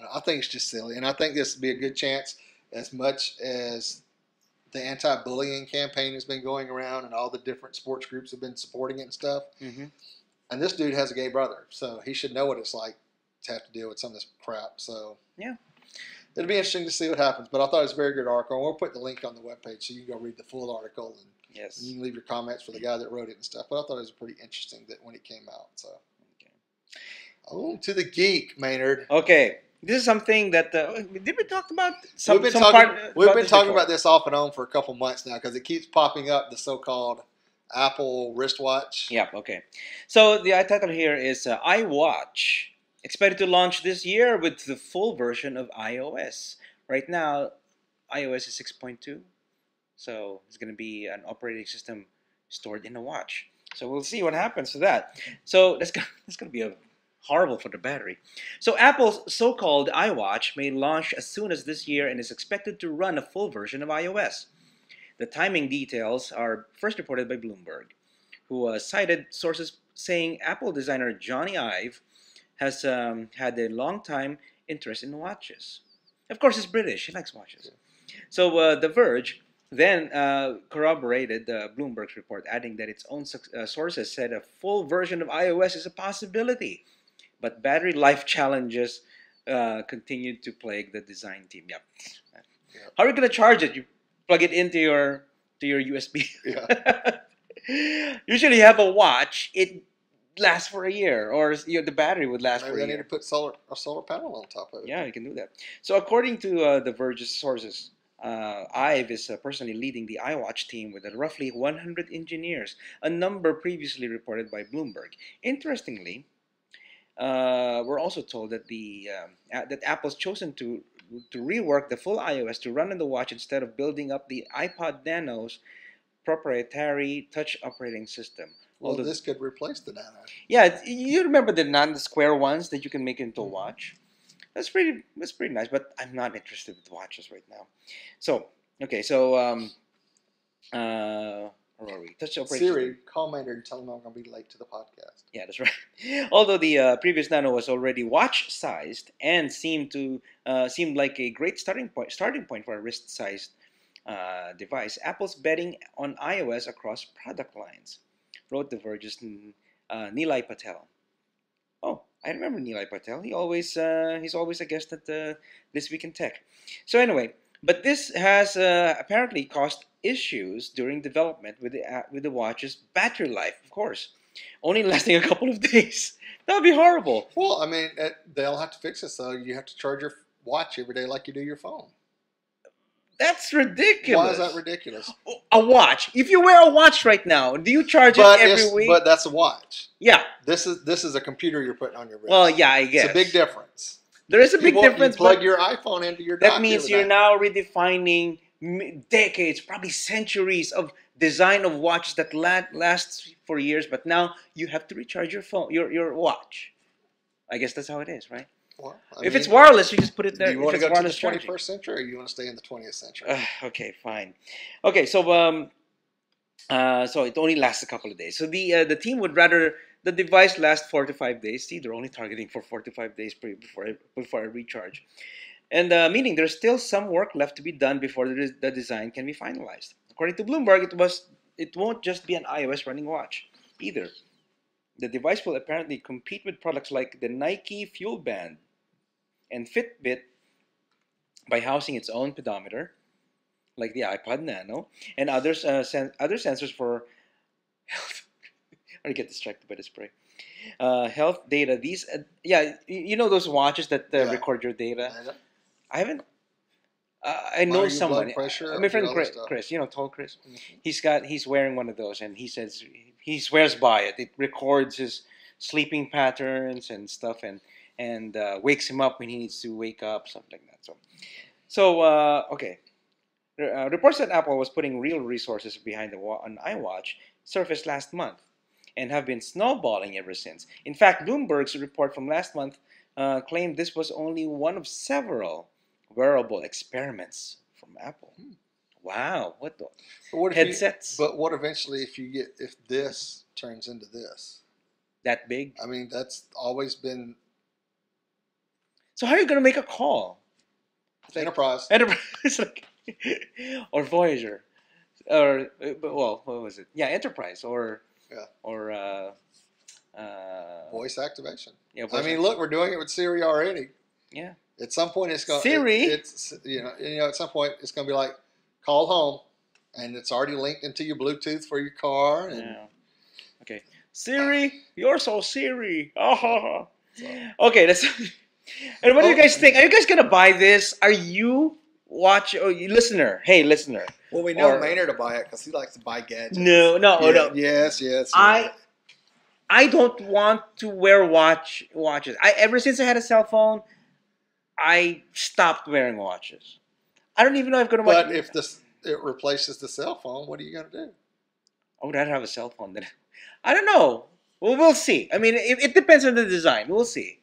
know. I think it's just silly, and I think this would be a good chance, as much as the anti-bullying campaign has been going around and all the different sports groups have been supporting it and stuff. Mm-hmm. And this dude has a gay brother, so he should know what it's like to have to deal with some of this crap. So yeah, it'll be interesting to see what happens. But I thought it was a very good article, and we'll put the link on the webpage so you can go read the full article, and yes, you can leave your comments for the guy that wrote it and stuff. But I thought it was pretty interesting that when it came out. So okay. Oh, to the geek, Maynard. Okay. This is something that did we talk about? We've been talking about this off and on for a couple months now because it keeps popping up. The so-called Apple wristwatch. Yep. Okay. So the title here is iWatch, expected to launch this year with the full version of iOS. Right now, iOS is 6.2, so it's going to be an operating system stored in a watch. So we'll see what happens to that. So that's going to be horrible for the battery. So Apple's so-called iWatch may launch as soon as this year and is expected to run a full version of iOS. The timing details are first reported by Bloomberg, who cited sources saying Apple designer Johnny Ive has had a long time interest in watches. Of course, he's British. He likes watches. So The Verge then corroborated Bloomberg's report, adding that its own sources said a full version of iOS is a possibility, but battery life challenges continued to plague the design team. Yep. How are you going to charge it? You plug it into your USB. Yeah. Usually, you have a watch. It lasts for a year, or the battery would last Maybe for a they year. need to put a solar panel on top of it. Yeah, you can do that. So according to The Verge's sources, Ive is personally leading the iWatch team with roughly 100 engineers, a number previously reported by Bloomberg. Interestingly, we're also told that that Apple's chosen to rework the full iOS to run on the watch instead of building up the iPod Nano's proprietary touch operating system. Well, this could replace the Nano. Yeah, you remember the square ones that you can make into a watch? That's pretty nice, but I'm not interested with watches right now. So, okay, so where are we? Touch operating Siri, system. call Maynard and tell him I'm going to be late to the podcast. Yeah, that's right. Although the previous Nano was already watch-sized and seemed like a great starting point for a wrist-sized device, Apple's betting on iOS across product lines, wrote The Verge's Nilay Patel. Oh, I remember Nilay Patel. He's always a guest at This Week in Tech. So anyway, but this has apparently caused issues during development with the watch's battery life. Of course, only lasting a couple of days. That would be horrible. Well, I mean, they'll have to fix it so you have to charge your watch every day like you do your phone. That's ridiculous. Why is that ridiculous? A watch. If you wear a watch right now, do you charge it every week? But that's a watch. Yeah. This is a computer you're putting on your wrist. Well, yeah, I guess. It's a big difference. There is a big difference. You plug your iPhone into your dock. That means you're now redefining decades, probably centuries of design of watches that lasts for years, but now you have to recharge your phone, your watch. I guess that's how it is, right? Well, if it's wireless, you just put it there. Do you want to it's go to the wireless 21st century, or you want to stay in the 20th century? Okay, fine. Okay, so so it only lasts a couple of days. So the team would rather the device last 4 to 5 days. See, they're only targeting for 4 to 5 days before I recharge, and meaning there's still some work left to be done before the design can be finalized. According to Bloomberg, it won't just be an iOS running watch either. The device will apparently compete with products like the Nike Fuel Band and Fitbit by housing its own pedometer, like the iPod Nano, and other sensors for health. I get distracted by the spray. Health data. These, you know those watches that record your data. I haven't. I know someone. My friend Chris. You know, tall Chris. Mm-hmm. He's wearing one of those, and he says he swears by it. It records his sleeping patterns and stuff, and wakes him up when he needs to wake up, something like that. So okay. Reports that Apple was putting real resources behind an iWatch surfaced last month and have been snowballing ever since. In fact, Bloomberg's report from last month claimed this was only one of several wearable experiments from Apple. Wow, what headsets? But what eventually if this turns into this? That big? I mean, that's always been. So how are you going to make a call? Enterprise. Or Voyager, or well, what was it? Yeah, Enterprise, or voice activation. Yeah, I mean, look, we're doing it with Siri already. Yeah. At some point, it's going. Siri. It's at some point, it's going to be like call home, and it's already linked into your Bluetooth for your car. And, yeah. Okay, Siri, you're so Siri. Oh. So. Okay, let's. And what do you guys think? Are you guys gonna buy this? Are you watch, oh, you listener, hey listener. Well, we know Or- Maynard to buy it because he likes to buy gadgets. No, Yeah, no. Yes, yes. I don't want to wear watches. Ever since I had a cell phone, I stopped wearing watches. I don't even know if I'm gonna watch. But if it replaces the cell phone, what are you gonna do? I would rather have a cell phone than. I don't know. Well, we'll see. I mean, it depends on the design. We'll see.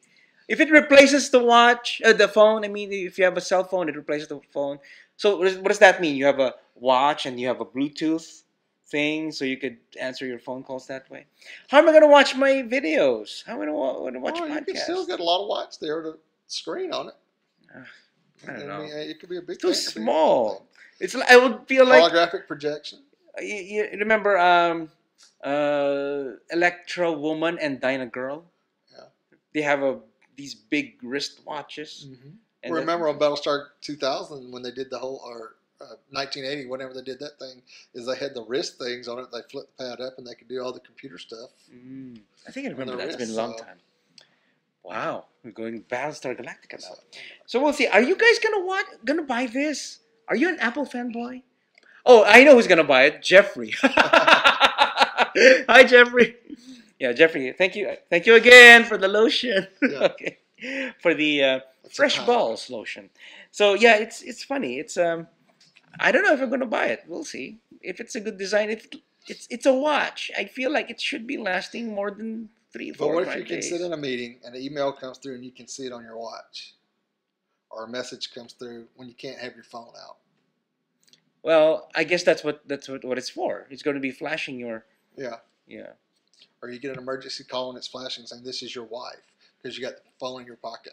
If it replaces the watch, the phone. I mean, if you have a cell phone, it replaces the phone. So what does that mean? You have a watch and you have a Bluetooth thing, so you could answer your phone calls that way. How am I going to watch my videos? How am I going to watch You can podcasts? still get a lot of watch there to screen on it. I don't know. mean, it could be a big. Too thing, it could be a small. big It's. I would feel thing. like. Holographic projection. You remember Electra Woman and Dinah Girl? Yeah. They have these big wrist watches. Mm-hmm. And Remember on Battlestar 2000 when they did the whole, or 1980, whenever they did that thing, is they had the wrist things on it. They flipped the pad up and they could do all the computer stuff. I think I remember on that. the It's been a wrist, long so- time. Wow, we're going Battlestar Galactica now. So we'll see. Are you guys gonna buy this? Are you an Apple fanboy? Oh, I know who's gonna buy it. Jeffrey. Hi, Jeffrey. Yeah, Jeffrey. Thank you again for the lotion. Yeah. Okay, for the It's a fresh time. balls lotion. So yeah, it's funny. It's I don't know if I'm gonna buy it. We'll see. If it's a good design, it's a watch. I feel like it should be lasting more than 3, 4, But what 5 if you can days. sit in a meeting and an email comes through and you can see it on your watch? Or a message comes through when you can't have your phone out. Well, I guess that's what it's for. It's going to be flashing your Yeah. Or you get an emergency call and it's flashing saying this is your wife because you got the phone in your pocket.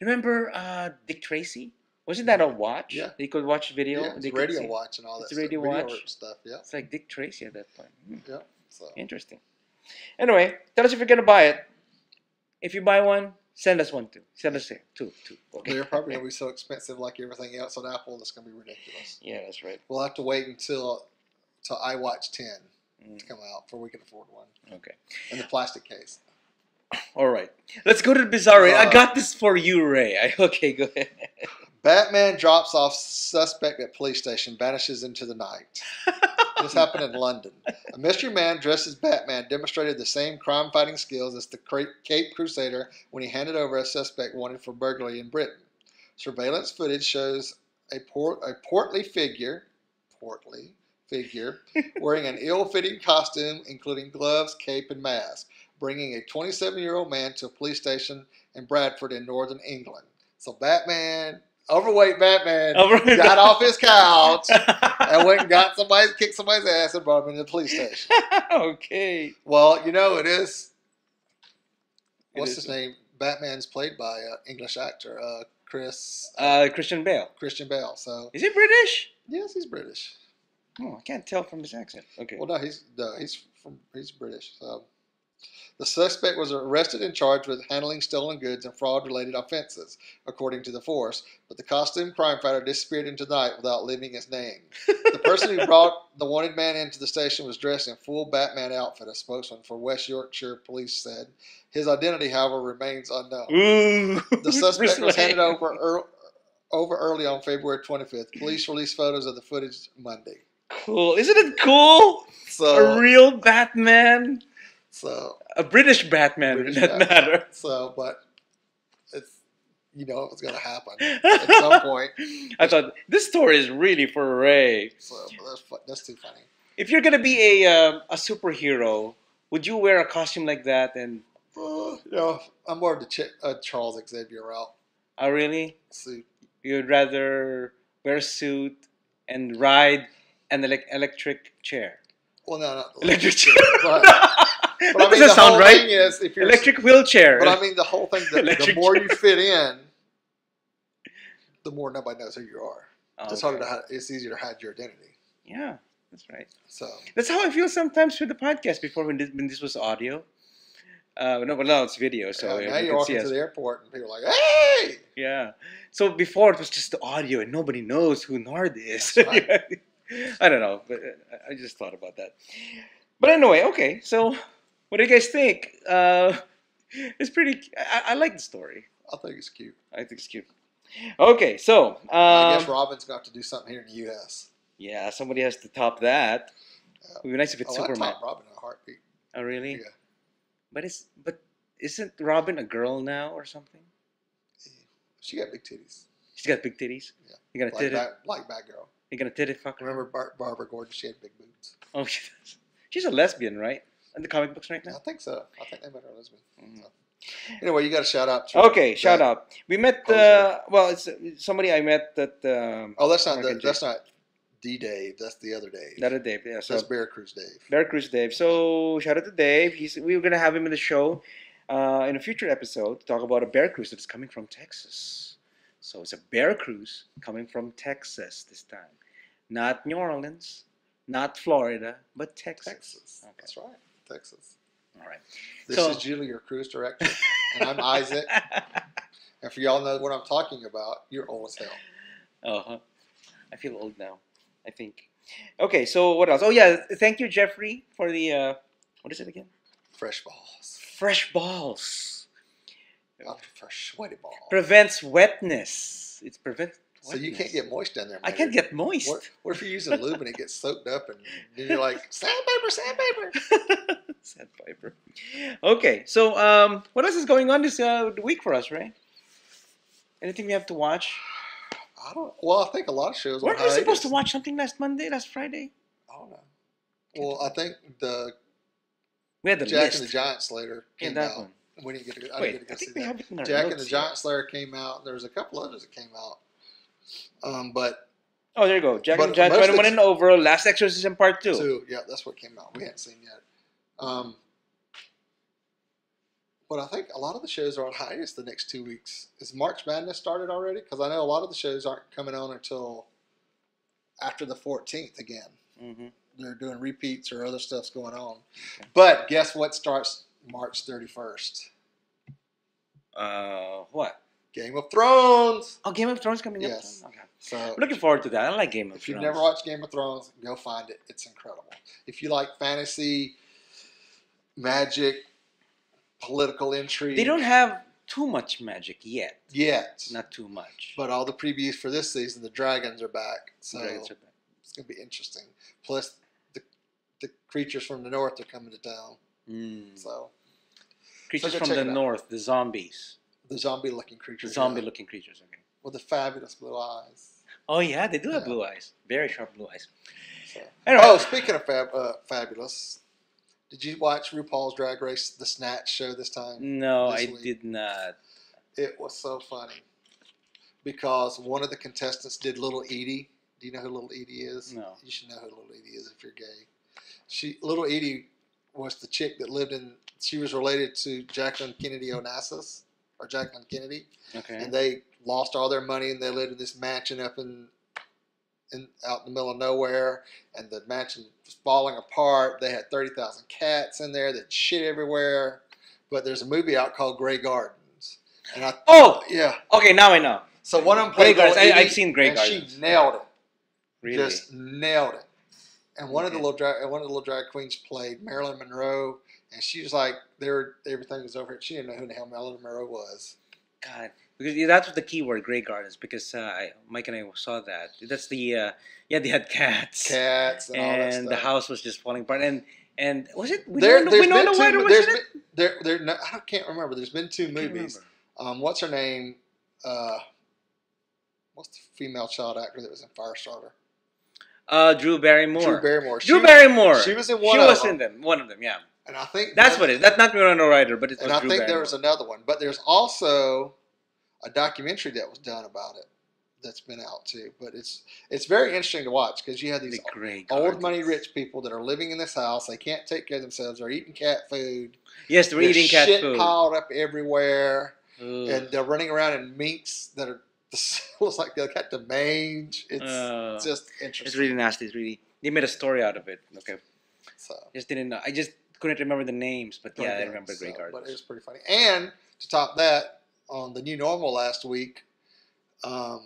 Remember Dick Tracy? Wasn't that a watch? Yeah. They could watch video. Yeah, They it's could radio see. watch and all that It's a stuff. radio Video watch. stuff, yeah. It's like Dick Tracy at that point. Yeah. So Interesting. Anyway, tell us if you're going to buy it. If you buy one, send us one too. Send us two. Okay. they're probably gonna be so expensive like everything else on Apple that's gonna be ridiculous. Yeah, that's right. We'll have to wait until iWatch 10 to come out before we can afford one. Okay. In the plastic case. All right. Let's go to the bizarre. I got this for you, Ray. Okay, go ahead. Batman drops off suspect at police station, vanishes into the night. This happened in London. A mystery man dressed as Batman demonstrated the same crime-fighting skills as the Cape Crusader when he handed over a suspect wanted for burglary in Britain. Surveillance footage shows a portly figure wearing an ill-fitting costume, including gloves, cape, and mask, bringing a 27-year-old man to a police station in Bradford in northern England. So Batman, overweight Batman, got off his couch and went and kicked somebody's ass and brought him into the police station. Okay. Well, it is. It What's is. his name? Batman's played by an English actor, Christian Bale. Christian Bale. So Is he British? yes, he's British. Oh, I can't tell from his accent. Okay. Well, no, he's British. So the suspect was arrested and charged with handling stolen goods and fraud-related offenses, according to the force. But the costume crime fighter disappeared into the night without leaving his name. The person who brought the wanted man into the station was dressed in full Batman outfit. A spokesman for West Yorkshire Police said. His identity, however, remains unknown. Ooh. The suspect was Bruce handed Wayne. over early on February 25th. Police released photos of the footage Monday. Cool. Isn't it cool? So, A real Batman. so A British Batman, British for that Batman. matter. So, but it's it was going to happen at some point. I thought this story is really for Ray. So that's too funny. If you're gonna be a superhero, would you wear a costume like that? And I'm more of the Charles Xavier route. oh, really? Suit. You'd rather wear a suit and ride an electric chair? Well, no, not the Electric chair. But, That but I mean, doesn't the sound whole right. thing is if you're Electric wheelchair. But I mean, the whole thing. The Electric more chair. you fit in, the more nobody knows who you are. Oh, It's okay. harder to hide. It's easier to hide your identity. Yeah, that's right. So That's how I feel sometimes with the podcast before when this was audio. No, but now it's video, so now everyone you can walk see into us. the airport and people are like, "Hey!" Yeah. So before it was just the audio and nobody knows who Nard is. That's right. I don't know, but I just thought about that. But anyway, okay. So what do you guys think? It's pretty. I like the story. I think it's cute. I think it's cute. Okay, so I guess Robin's got to do something here in the U.S. yeah, somebody has to top that. Yeah. It would be nice if it's Oh, I Superman. top Robin in a heartbeat. Oh, really? Yeah. But isn't Robin a girl now or something? She got big titties. She's got big titties. Yeah. You gonna titty? Like Batgirl. You gonna titty fuck her? Remember Barbara Gordon? She had big boobs. Oh, she does. She's a lesbian, right? In the comic books right now. I think so. I think they made her a lesbian. Mhm. So. Anyway, you got to shout out. To Okay, shout out. We met. Well, it's somebody I met that. Oh, that's not American that's not D Dave. That's the other Dave. The other Dave. Yeah, so That's Bear Cruise Dave. Bear Cruise Dave. So shout out to Dave. We were gonna have him in the show in a future episode to talk about a bear cruise that's coming from Texas. So it's a bear cruise coming from Texas this time, not New Orleans, not Florida, but Texas. Texas. Okay. That's right. Texas. All right. This So- is Julie, your cruise director, and I'm Isaac. And for y'all know what I'm talking about, you're old as hell. Uh-huh. I feel old now, I think. Okay, so what else? Oh, yeah, thank you, Jeffrey, for the, what is it again? Fresh balls. Fresh balls. I prefer sweaty balls. Prevents wetness. It's prevents So you wetness. can't get moist down there. I man. can't get moist. What if you're using lube and it gets soaked up and then you're like, sandpaper? Sandpiper. Okay, so what else is going on this week for us, Ray? Anything we have to watch? I don't. Well, I think a lot of shows. Weren't on we supposed to hiatus. watch something last Monday, last Friday? I don't know. Well, I think the We had the Jack list. and the Giant Slayer yeah, came that out. one. We didn't get to. I Wait, didn't get I to go think see we that. have it in our Jack and notes the here. Giant Slayer came out. There was a couple others that came out. But Oh, there you go. Jack But and Giant most of 21 the- and Over, Last Exorcism Part 2. two, yeah, that's what came out. We hadn't seen yet. But I think a lot of the shows are on hiatus the next 2 weeks. Is March Madness started already? Because I know a lot of the shows aren't coming on until after the 14th again. Mm-hmm. They're doing repeats or other stuff's going on. Okay. But guess what starts March 31st? What? Game of Thrones. Oh, Game of Thrones coming Yes. up? Okay. So I'm looking forward to that. I like Game of if Thrones. you've never watched Game of Thrones, go find it. It's incredible. If you like fantasy, magic, political intrigue. They don't have too much magic yet. yet. Not too much. But all the previews for this season, the dragons are back. So Dragons are back. it's going to be interesting. Plus, the creatures from the north are coming to town. So Creatures go from check the it out. north, the zombies. the zombie-looking The creatures. zombie-looking creatures. Okay. with the fabulous blue eyes. Oh yeah, they do have Yeah. blue eyes. Very sharp blue eyes. So. Anyway. Oh, speaking of fabulous, did you watch RuPaul's Drag Race, the Snatch show this time? No, this I week? did not. It was so funny because one of the contestants did Little Edie. Do you know who Little Edie is? No. You should know who Little Edie is if you're gay. Little Edie was the chick that lived in. She was related to Jacqueline Kennedy Onassis, or Jacqueline Kennedy, Okay. and they lost all their money and they lived in this mansion up out in the middle of nowhere, and the mansion was falling apart. They had 30,000 cats in there that shit everywhere. But there's a movie out called Grey Gardens, and Oh! yeah. Okay, now I know. So one of them Grey played Gardens. Little I've Edie, seen Grey and Gardens. she nailed it. Really? Just nailed it. And one of the Okay. little drag queens played Marilyn Monroe, and she was like, everything was over. She didn't know who the hell Marilyn Monroe was. God, because that's the key word, Grey Gardens. Because Mike and I saw that. That's the they had cats. Cats and all that And stuff. the house was just falling apart. And was it? There's Winona been Ryder two. was in it? I can't remember. There's been two Can't movies. remember. What's her name? What's the female child actor that was in Firestarter? Drew Barrymore. Drew Barrymore. Drew Barrymore. She was in one She of was them. in them. One of them, yeah. And I think That's what it is. That's not Winona Ryder, but it was And I Drew think Barrymore. there was another one, but there's also a documentary that was done about it that's been out too. But it's very interesting to watch because you have these The Grey old Gardens. money rich people that are living in this house. They can't take care of themselves. They're eating cat food. Yes, they're There's eating cat shit food. piled up everywhere, Ugh. and they're running around in minks that are. Looks like they got the mange. It's just interesting. It's really nasty. It's really. They made a story out of it. Okay. So, Just didn't know. I just couldn't remember the names, but yeah, I remember Grey so, Gardens. But it was pretty funny. And to top that, on the New Normal last week, What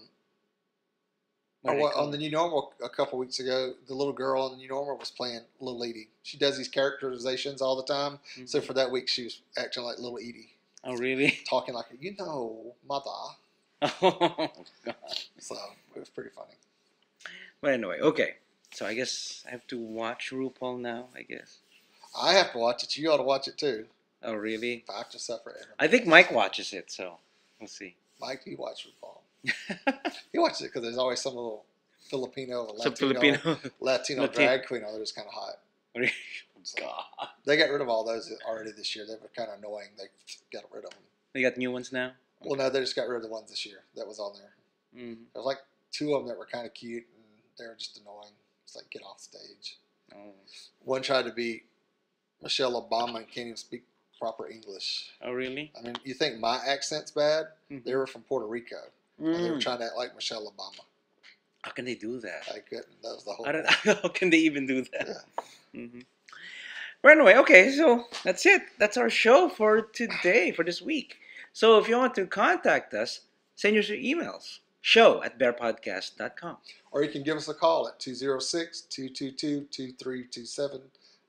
do they call on the it? New Normal a couple weeks ago, the little girl on the New Normal was playing Little Edie. She does these characterizations all the time. So for that week, she was acting like Little Edie, Oh, really? talking like, mother. Oh, God. So it was pretty funny. But anyway, okay. So I guess I have to watch RuPaul now, I guess. I have to watch it. You ought to watch it too. Oh, really? I have to suffer it. I think Mike watches it, so we'll see. Mike, you watch RuPaul. He watches it because there's always some little Filipino or Some Latino, Filipino. Latino drag queen out there that's kind of hot. God. They got got rid of all those already this year. They were kind of annoying. They got rid of them. They got new ones now? Well, no, they just got rid of the ones this year that was on there. Mm-hmm. There was like 2 of them that were kind of cute, and they were just annoying. It's like, get off stage. Oh. One tried to be Michelle Obama and can't even speak proper English. Oh, really? I mean, you think my accent's bad? Mhm. They were from Puerto Rico. And they were Mm. trying to act like Michelle Obama. How can they do that? I couldn't. That was the whole I don't, point. how can they even do that? Yeah. Mm-hmm. But anyway, okay, so that's it. That's our show for today, for this week. So if you want to contact us, send us your emails. show@bearpodcast.com. Or you can give us a call at 206-222-2327.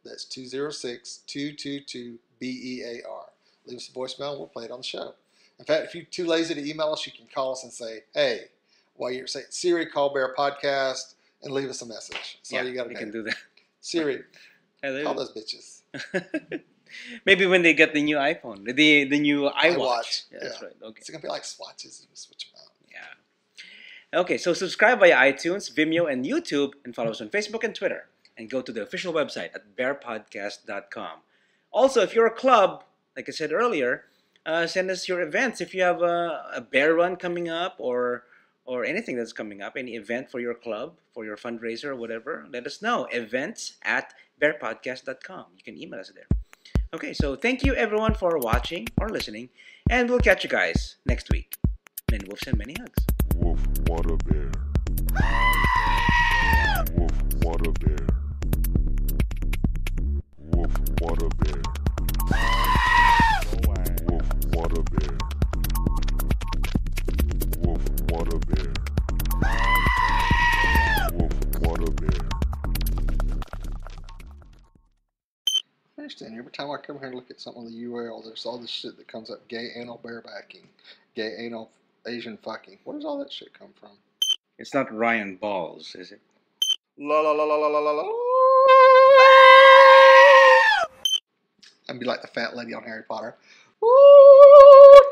That's 206-222-BEAR. Leave us a voicemail and we'll play it on the show. In fact, if you're too lazy to email us, you can call us and say, hey, while you're saying, Siri, call Bear Podcast and leave us a message. That's all you got to you do. can do that. Siri, Hello. call those bitches. Maybe when they get the new iPhone, the new iWatch. iWatch, Yeah, that's yeah. right. Okay. It's going to be like swatches. You can switch them out. Yeah. Okay, so subscribe via iTunes, Vimeo, and YouTube, and follow us on Facebook and Twitter. And go to the official website at bearpodcast.com. Also, if you're a club, like I said earlier, send us your events. If you have a bear run coming up or anything that's coming up, any event for your club, for your fundraiser or whatever, let us know. Events@bearpodcast.com. You can email us there. Okay, so thank you everyone for watching or listening, and we'll catch you guys next week. Many wolves and many hugs. Woof, what a bear. Woof, what a bear. Woof, what a bear. Woof, what a bear. Woof, what a bear. Woof, what a bear. I understand. Every time I come here and look at something on the URL, there's all this shit that comes up. Gay anal barebacking. Gay anal Asian fucking. Where does all that shit come from? It's not Ryan Balls, is it? La la la la la la la la. I'd be like the fat lady on Harry Potter. Ooh,